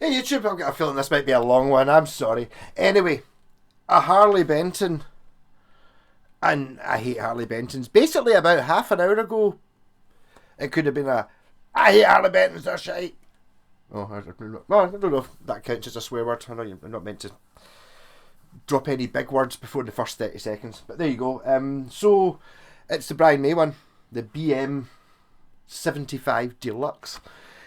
Hey YouTube, I've got a feeling this might be a long one, I'm sorry. Anyway, a Harley Benton, and I hate Harley Bentons. Basically about half an hour ago, it could have been a, I hate Harley Bentons, they're shite. Oh, I don't know if that counts as a swear word. I know you're not meant to drop any big words before the first 30 seconds, but there you go. So, it's the Brian May one, the BM75 Deluxe.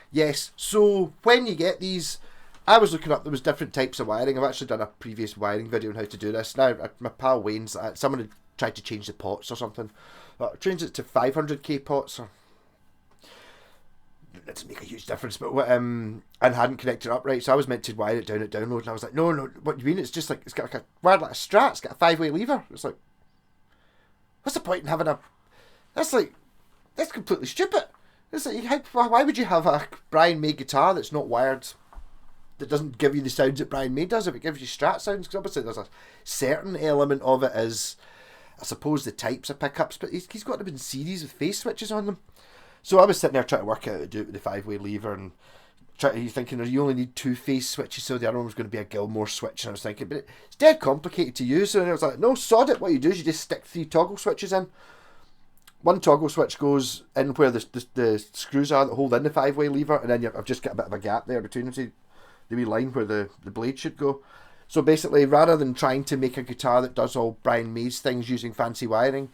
Yes, so when you get these, I was looking up, there was different types of wiring. I've actually done a previous wiring video on how to do this. Now, my pal Wayne's, someone had tried to change the pots or something. Changed it to 500k pots. Or, it doesn't make a huge difference, but and hadn't connected up right. So I was meant to wire it down at download, and I was like, no, what do you mean? It's just like, it's got like a wired like a Strat, it's got a 5-way lever. It's like, what's the point in having a, that's completely stupid. It's like, why would you have a Brian May guitar that's not wired, that doesn't give you the sounds that Brian May does if it gives you Strat sounds? Because obviously there's a certain element of it is, I suppose, the types of pickups, but he's got them in series with phase switches on them. So I was sitting there trying to work out how to do it with the 5-way lever, and thinking you only need 2 phase switches, so the other one was going to be a Gilmore switch, and I was thinking, but it's dead complicated to use, and I was like, no, sod it, what you do is you just stick 3 toggle switches in. One toggle switch goes in where the screws are that hold in the 5-way lever, and then I've just got a bit of a gap there between them, so the wee line where the blade should go. So basically, rather than trying to make a guitar that does all Brian May's things using fancy wiring,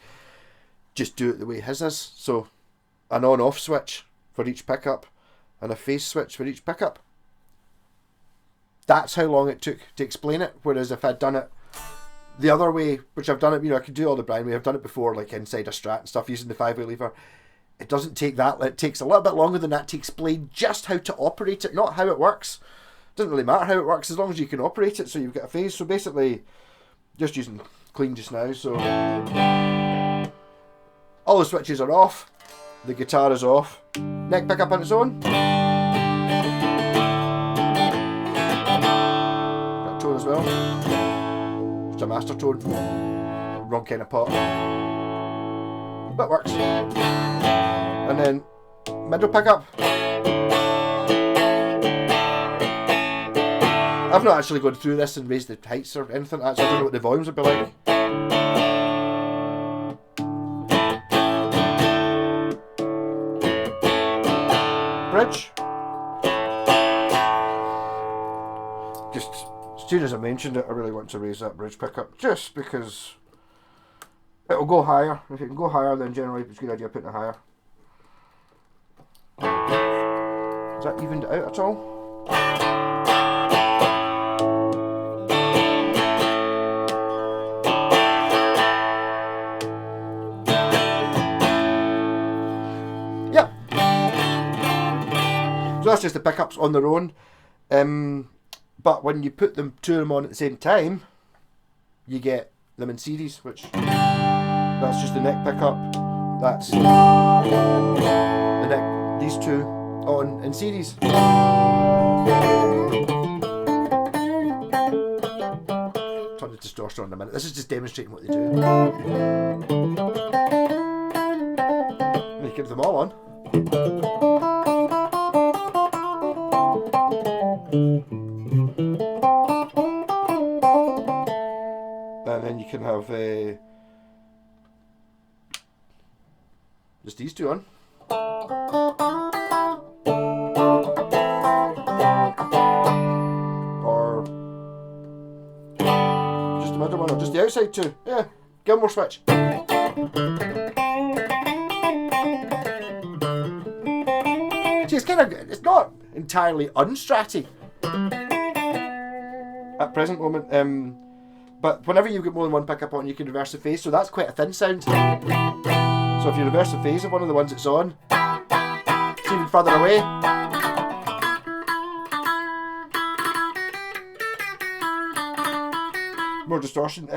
just do it the way his is. So an on-off switch for each pickup, and a phase switch for each pickup. That's how long it took to explain it, whereas if I'd done it the other way, which I've done it, I could do all the Brian May, I've done it before, like inside a Strat and stuff, using the 5-way lever. It doesn't take that, it takes a little bit longer than that to explain just how to operate it, not how it works. It doesn't really matter how it works, as long as you can operate it, so you've got a phase. So basically, just using clean just now, so all the switches are off, the guitar is off, neck pickup on its own. Got a tone as well. It's a master tone, wrong kind of pot, but works. And then middle pickup. I've not actually gone through this and raised the heights or anything like that, so I don't know what the volumes would be like. Bridge. Just as soon as I mentioned it, I really want to raise that bridge pickup, just because it'll go higher. If it can go higher, then generally it's a good idea putting it higher. Is that evened out at all? Yep. So that's just the pickups on their own. But when you put them 2 of them on at the same time, you get them in series, which that's just the neck pickup. That's the neck, these 2 on in series. Turn the distortion on in a minute. This is just demonstrating what they do. And you keep them all on. And then you can have just these 2 on. Or just the middle one, or just the outside 2. Yeah, Gilmore switch. See, it's not entirely unstratty at present moment. But whenever you've got more than one pickup on, you can reverse the phase, so that's quite a thin sound. So if you reverse the phase of one of the ones that's on, it's even further away. More distortion.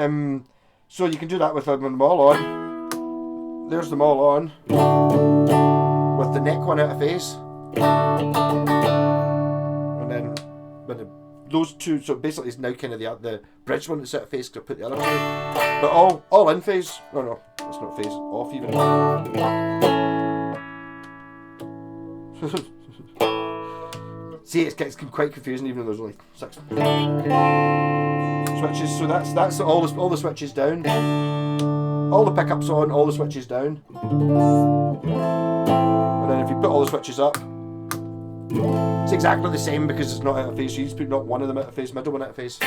So you can do that with them all on. There's them all on, with the neck one out of phase. And then when those 2, so basically it's now kind of the bridge one that's out of phase, because I put the other one in. But all in phase. No, it's not phase, off even. See, it gets quite confusing even though there's only 6 switches. So that's all the switches down. All the pickups on, all the switches down. And then if you put all the switches up, it's exactly the same because it's not out of phase. So you just put not one of them out of phase, middle one out of phase.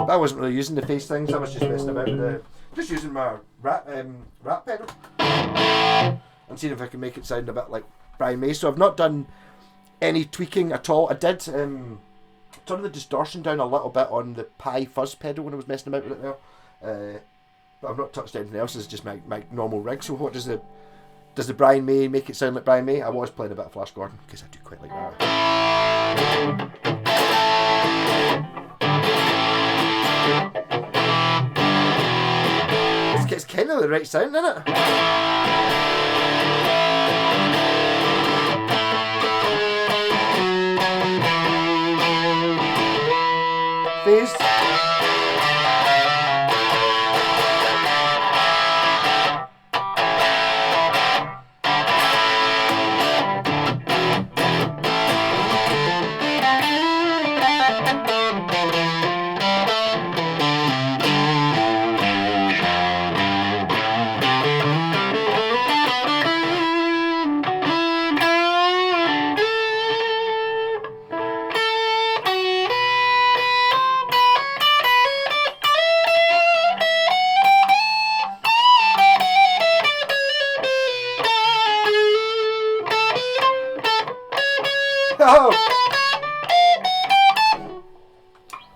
I wasn't really using the phase things. I was just messing about with just using my rat pedal and seeing if I can make it sound a bit like Brian May. So I've not done any tweaking at all. I did turn the distortion down a little bit on the Pi fuzz pedal when I was messing about with it there. But I've not touched anything else. It's just my normal rig. So what does the Brian May make it sound like Brian May? I was playing a bit of Flash Gordon because I do quite like that. It's kind of the right sound, isn't it? Phase.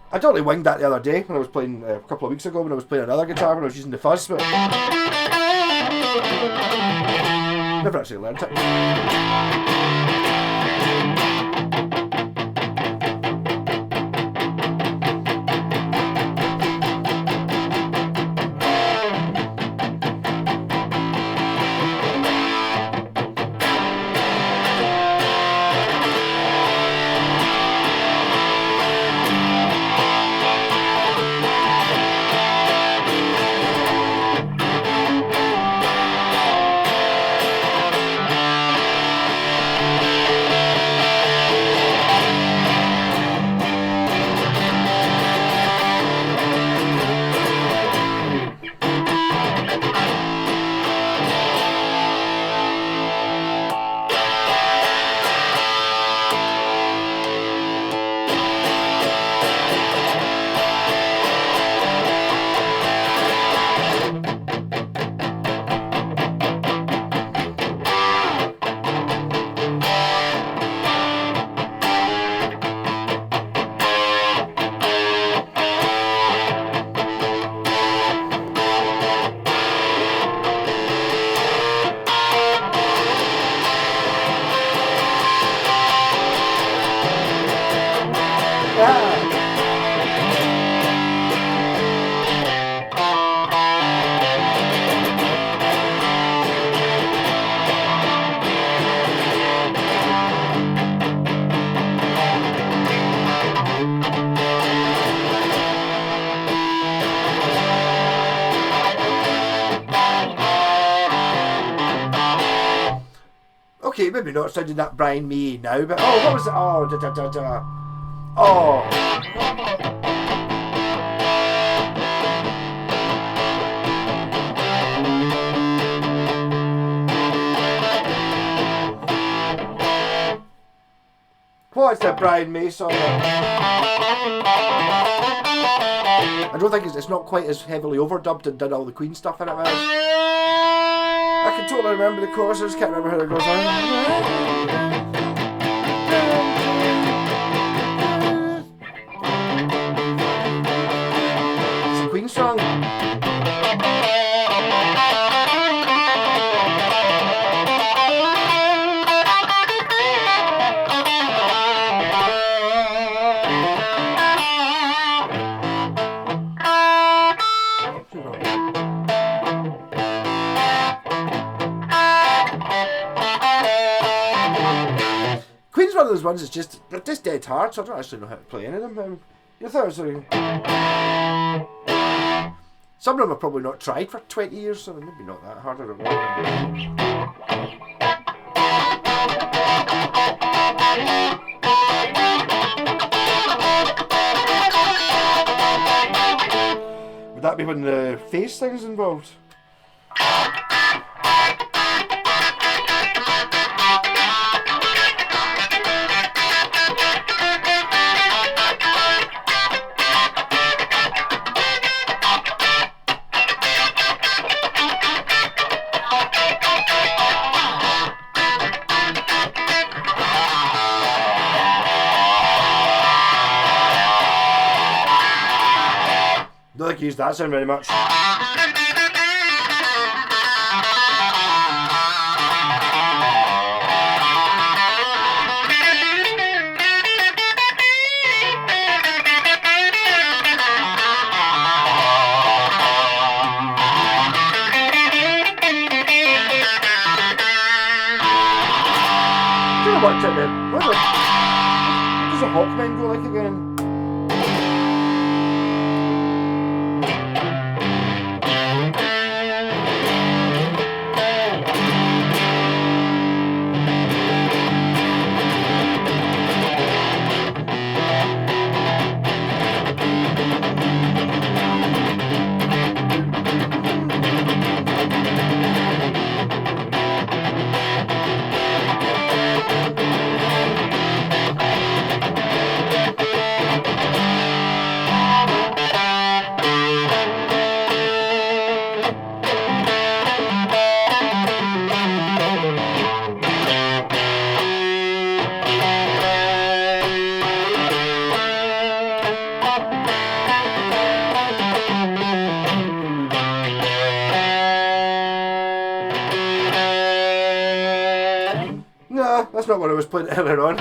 I totally winged that the other day when I was playing a couple of weeks ago when I was playing another guitar when I was using the fuzz, but never actually learned it. Okay, maybe not sounding that Brian May now, but oh, what was it? Oh, da da da da. Oh. What's that Brian May song? I don't think it's not quite as heavily overdubbed and done all the Queen stuff in it. I can totally remember the chorus, I just can't remember how it goes on. It's a Queen song. One of those ones that's just dead hard, so I don't actually know how to play any of them. You thought it was like, Some of them I've probably not tried for 20 years, so maybe not that hard, I don't know. Would that be when the face thing's involved? Don't think I used that sound very much. Worked out then. What does a Hawkman go like again? No, that's not what I was playing earlier on.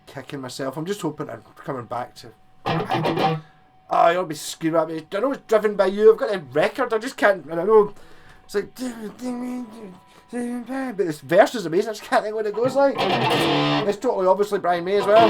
Kicking myself. I'm just hoping I'm coming back to. Oh, you'll be screaming at me. I know it's driven by you. I've got a record. I just can't. And I know it's like. But this verse is amazing. I just can't think what it goes like. It's totally obviously Brian May as well.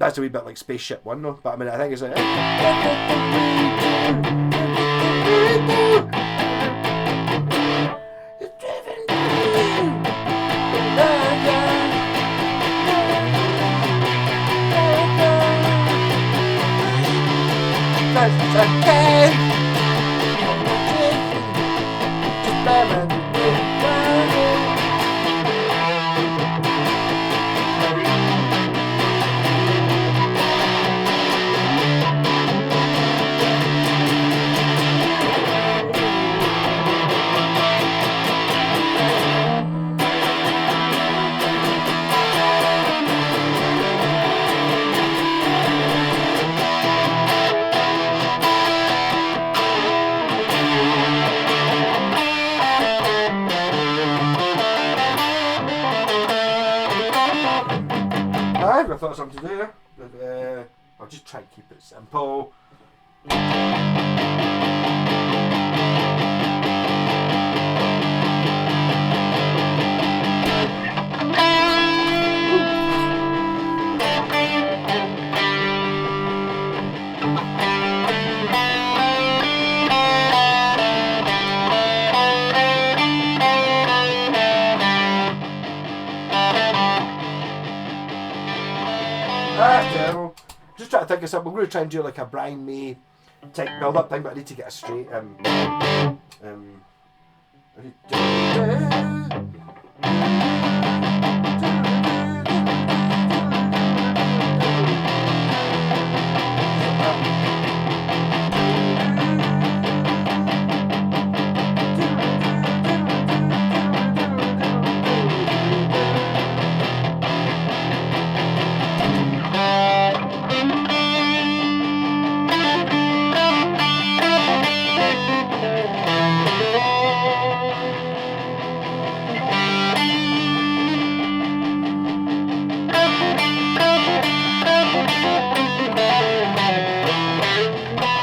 That's a wee bit like Spaceship One though, but I mean I think it's like I thought of something to do there, but I'll just try and keep it simple. Just try to think we're going to try and do like a Brian May type build-up thing, but I need to get a straight.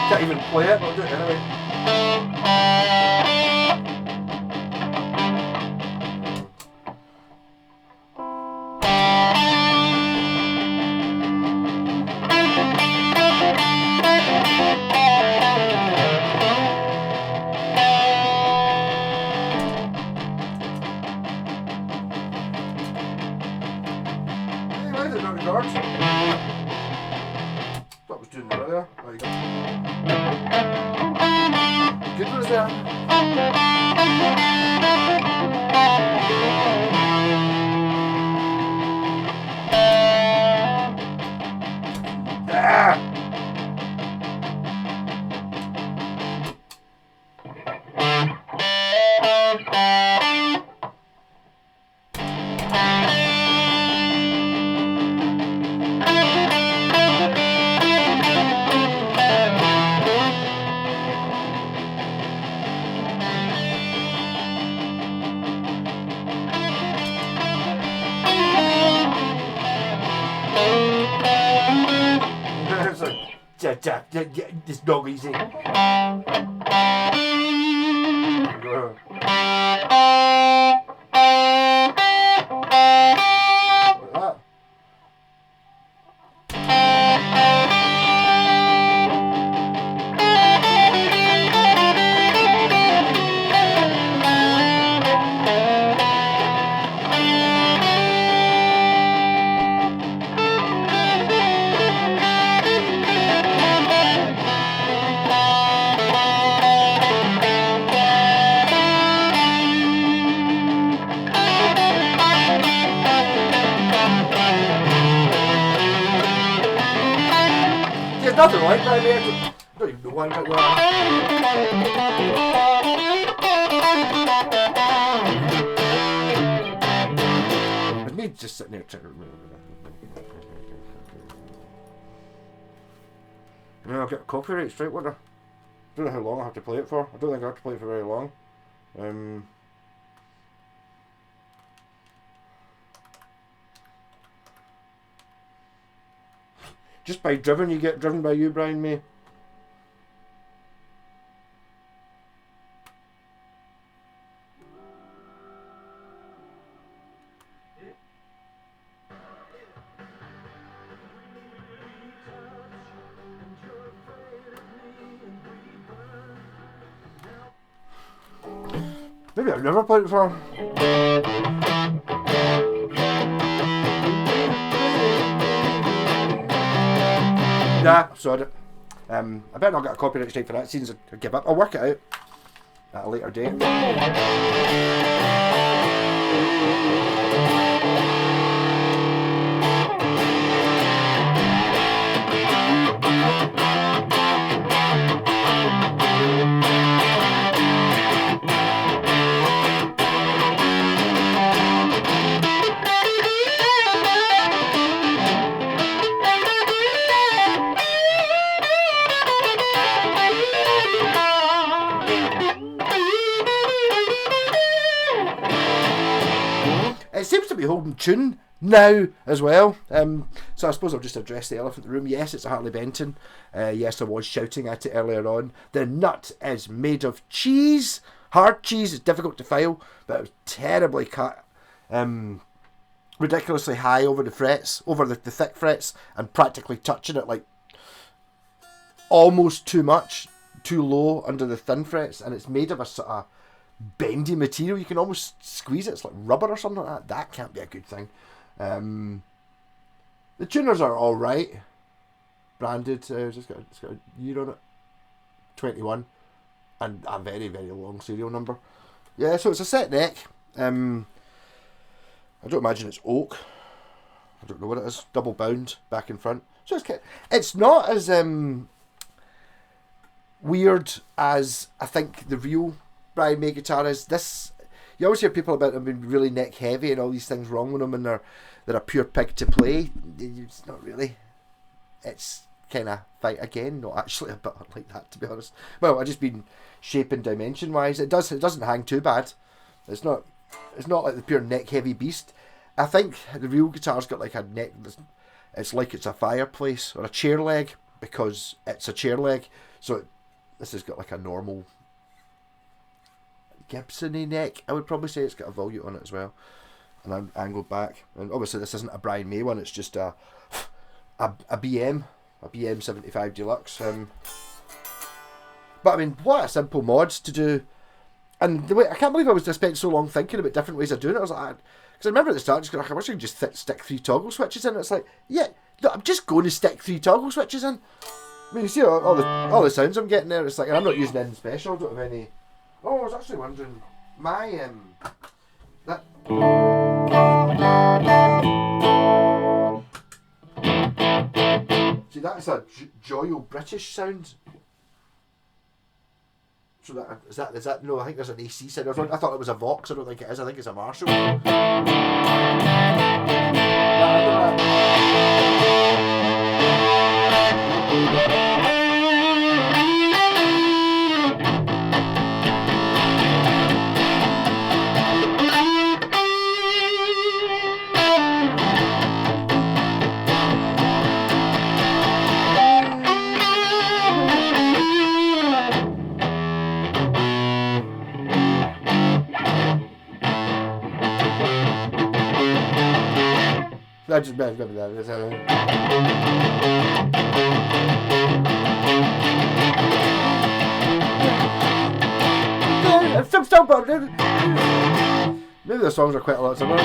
Can't even play it, but I'll do it anyway. Why did it not record? That was doing earlier. There you go. Good was that? Ah! It's not easy. There's nothing like that there. I don't even know why I'm like It's me just sitting there trying to remember that. Yeah, I'll get a copyright straight, won't I? Don't know how long I have to play it for. I don't think I have to play it for very long. Just by driven, you get driven by you, Brian May. Maybe I've never played it before. Nah, I've sorted it. I better not get a copyright strike for that, since I give up. I'll work it out at a later date. It seems to be holding tune now as well. So I suppose I'll just address the elephant in the room. Yes, it's a Harley Benton. Yes, I was shouting at it earlier on. The nut is made of cheese. Hard cheese is difficult to file, but it was terribly cut. Ridiculously high over the frets, over the thick frets, and practically touching it like almost too much, too low under the thin frets, and it's made of a sort of bendy material. You can almost squeeze it. It's like rubber or something like that. That can't be a good thing. The tuners are all right. branded. It's got a year on it, 21, and a very, very long serial number. Yeah, so it's a set neck. I don't imagine it's oak. I don't know what it is. Double bound back and front. So it's not as weird as I think the real Brian May guitar is. This, you always hear people about them being really neck heavy and all these things wrong with them, and they're a pure pig to play. It's not really. It's kind of fight again, not actually a bit like that, to be honest. Well, I just been shape and dimension wise. It doesn't hang too bad. It's not like the pure neck heavy beast. I think the real guitar's got like a neck. It's like it's a fireplace or a chair leg because it's a chair leg. So this has got like a normal Gibson-y neck. I would probably say it's got a volute on it as well, and I'm angled back. And obviously this isn't a Brian May one. It's just a BM75 Deluxe. But I mean, what a simple mod to do. And the way, I can't believe I spent so long thinking about different ways of doing it. I was like, because I remember at the start, just going, I wish I could just stick 3 toggle switches in. It's like, yeah, no, I'm just going to stick 3 toggle switches in. I mean, you see all the sounds I'm getting there. It's like, and I'm not using anything special. I don't have any. Oh, I was actually wondering, my that. See, that's a joyal British sound. So is that no? I think there's an AC sound. I thought it was a Vox. I don't think it is. I think it's a Marshall. I just remember that. Maybe the songs are quite a lot similar.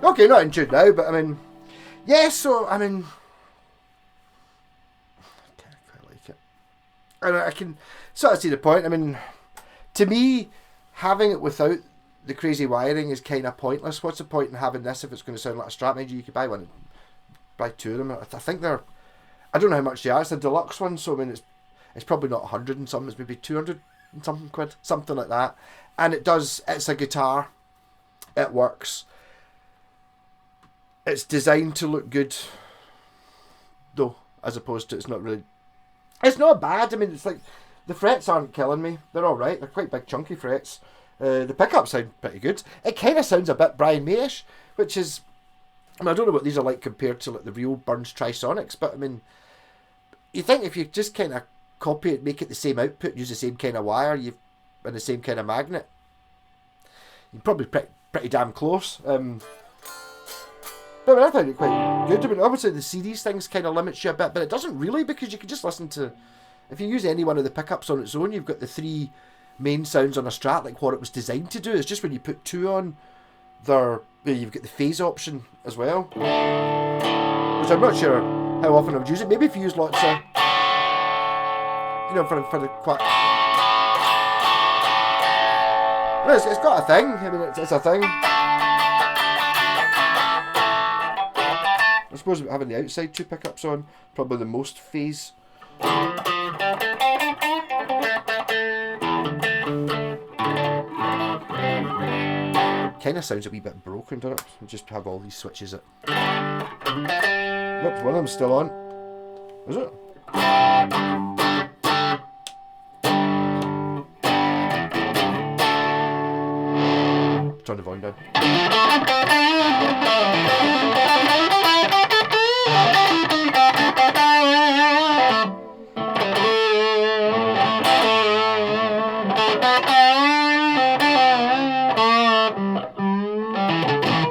Okay, not in tune now, but I mean, yeah, so, I mean, I can't quite like it. And I can sort of see the point. I mean, to me, having it without the crazy wiring is kind of pointless. What's the point in having this if it's going to sound like a Strat? Maybe you could buy one, buy 2 of them. I think they're, I don't know how much they are. It's the deluxe one, so I mean, it's probably not 100 and something. It's maybe 200 and something quid, something like that. And it's a guitar. It works. It's designed to look good, though, as opposed to it's not bad. I mean, it's like, the frets aren't killing me. They're alright. They're quite big, chunky frets. The pickups sound pretty good. It kind of sounds a bit Brian May-ish, which is, I mean, I don't know what these are like compared to like the real Burns Trisonics, but I mean, you think if you just kind of copy it, make it the same output, use the same kind of wire, and the same kind of magnet, you're probably pretty damn close. But I find it quite good. I mean, obviously the series things kind of limits you a bit, but it doesn't really, because you can just listen to, if you use any one of the pickups on its own, you've got the 3 main sounds on a Strat, like what it was designed to do. It's just when you put 2 on, you've got the phase option as well, which I'm not sure how often I would use it. Maybe if you use lots of, for the quite. Well, it's got a thing. I mean, it's a thing. I suppose having the outside 2 pickups on, probably the most phase. Kind of sounds a wee bit broken, doesn't it? We just have all these switches. Look, one of them's still on. Is it? Turn the volume down.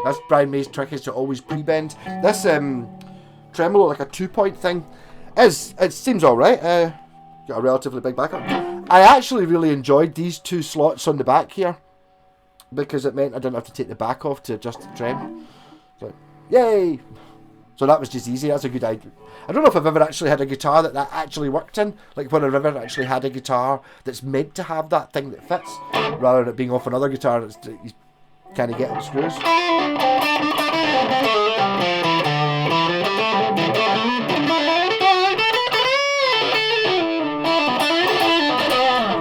That's Brian May's trick, is to always pre-bend. This tremolo, like a 2-point thing, it seems alright. Got a relatively big backup. I actually really enjoyed these 2 slots on the back here, because it meant I didn't have to take the back off to adjust the trem. So, yay! So that was just easy. That's a good idea. I don't know if I've ever actually had a guitar that actually worked in. Like when I've ever actually had a guitar that's meant to have that thing that fits, rather than it being off another guitar that's you kind of get on screws.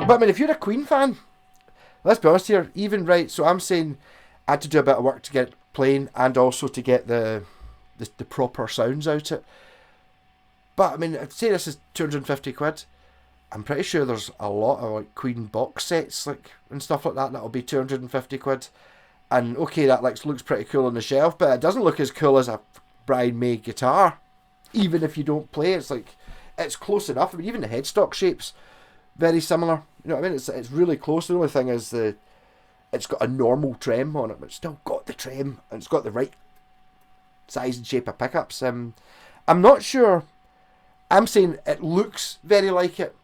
But I mean, if you're a Queen fan, let's be honest here, even right, so I'm saying I had to do a bit of work to get it playing and also to get the proper sounds out it. But I mean, I'd say this is 250 quid. I'm pretty sure there's a lot of like Queen box sets like and stuff like that'll be 250 quid. And okay, that looks pretty cool on the shelf, but it doesn't look as cool as a Brian May guitar. Even if you don't play, it's close enough. I mean, even the headstock shape's very similar. You know what I mean? It's really close. The only thing is it's got a normal trem on it, but it's still got the trem and it's got the right size and shape of pickups. I'm not sure. I'm saying it looks very like it.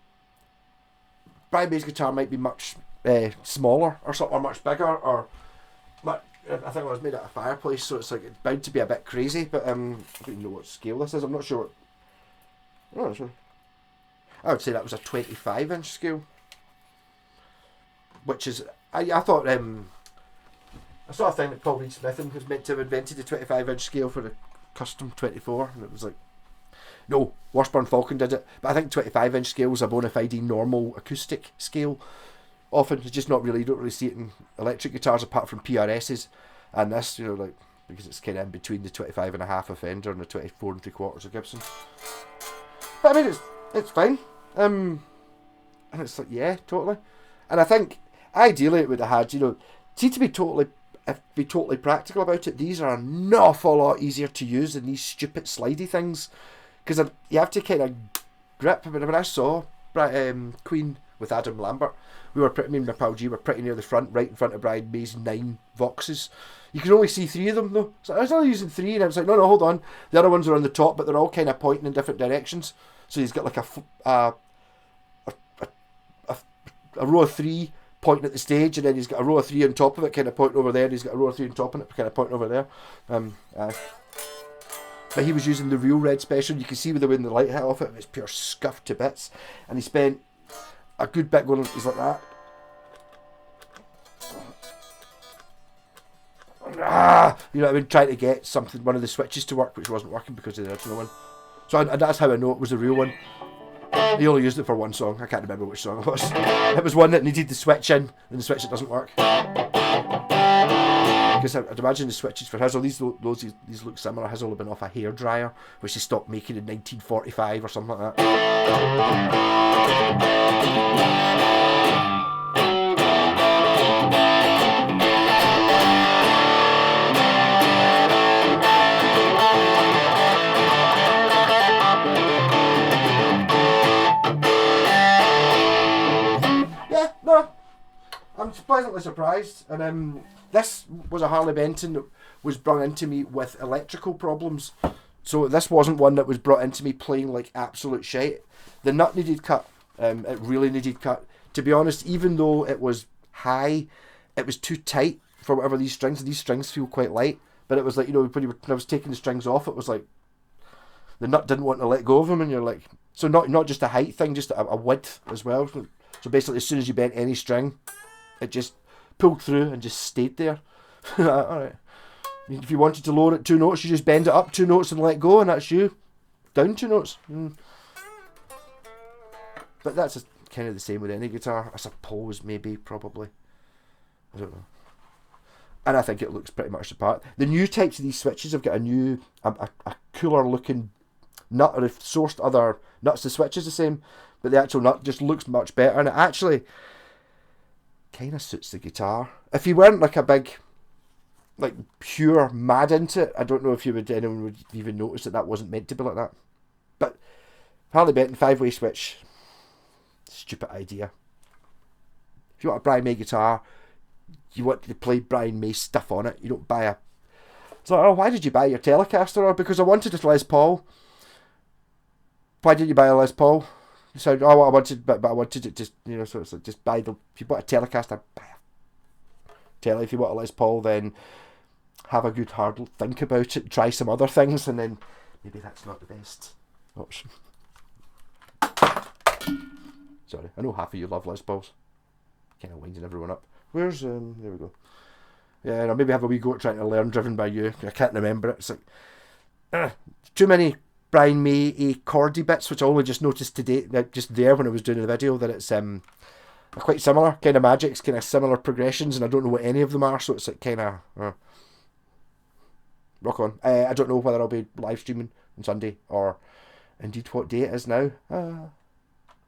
Brian May's guitar might be much smaller or something, or much bigger, or I think it was made out of fireplace, so it's bound to be a bit crazy. But I don't even know what scale this is. I'm not sure. I'm not sure. I would say that was a 25-inch scale, which is I thought I saw a thing that Paul Reed Smithen was meant to have invented the 25-inch scale for the custom 24, and it was like, no, Washburn Falcon did it. But I think 25-inch scale is a bona fide normal acoustic scale. Often it's just not really, you don't really see it in electric guitars apart from PRSs, and this, because it's kind of in between the 25.5 of Fender and the 24 3/4 of Gibson. But I mean, it's fine. And it's like, yeah, totally. And I think ideally it would have had, to be totally practical about it, these are an awful lot easier to use than these stupid slidey things, because you have to kind of grip. I mean, when I saw Queen with Adam Lambert, me and my pal G were pretty near the front, right in front of Brian May's 9 Voxes. You can only see 3 of them though, so I was only using 3, and I was like, no, hold on, the other ones are on the top, but they're all kind of pointing in different directions. So he's got like a row of 3 pointing at the stage, and then he's got a row of 3 on top of it, kind of pointing over there, and he's got a row of 3 on top of it, kind of pointing over there. But he was using the real red special. You can see with the wind the light hit off it, it's pure scuffed to bits, and he spent a good bit going. He's like that. You know what I mean? Trying to get one of the switches to work, which wasn't working because of the original one. So that's how I know it was the real one. He only used it for one song. I can't remember which song it was. It was one that needed the switch in, and the switch that doesn't work. Because I'd imagine the switches for Hazel, these look similar. Hazel have been off a hairdryer, which he stopped making in 1945 or something like that. No, I'm pleasantly surprised. And this was a Harley Benton that was brought into me with electrical problems. So this wasn't one that was brought into me playing like absolute shite. The nut needed cut. It really needed cut. To be honest, even though it was high, it was too tight for whatever these strings. These strings feel quite light, but it was like, you know, when I was taking the strings off, it was like the nut didn't want to let go of them, and you're like, so not just a height thing, just a width as well. So basically, as soon as you bent any string, it just pulled through and just stayed there. All right. If you wanted to lower it 2 notes, you just bend it up 2 notes and let go, and that's you. Down 2 notes. But that's kind of the same with any guitar, I suppose, maybe, probably. I don't know. And I think it looks pretty much the part. The new types of these switches have got a new, a cooler looking nut, or if sourced other nuts, the switch is the same, but the actual nut just looks much better, and it actually kind of suits the guitar. If you weren't like a big, like pure mad into it, I don't know if anyone would even notice that wasn't meant to be like that. But Harley Benton 5-way switch, stupid idea. If you want a Brian May guitar, you want to play Brian May stuff on it. You don't buy a. It's like, oh, why did you buy your Telecaster? Or because I wanted a Les Paul. Why didn't you buy a Les Paul? You said, oh, I wanted, but I wanted it just, you know. So it's like, just buy the. If you bought a Telecaster, buy a Tele. If you want a Les Paul, then have a good hard think about it. Try some other things, and then maybe that's not the best option. Sorry, I know half of you love Les Pauls. Kind of winding everyone up. Where's there we go. Yeah, I'll maybe have a wee go at trying to learn Driven by You. I can't remember it. It's like too many Brian May chordy bits, which I only just noticed today, just there when I was doing the video, that it's quite similar kind of magics, kind of similar progressions, and I don't know what any of them are, so it's like kind of rock on. I don't know whether I'll be live streaming on Sunday or indeed what day it is now.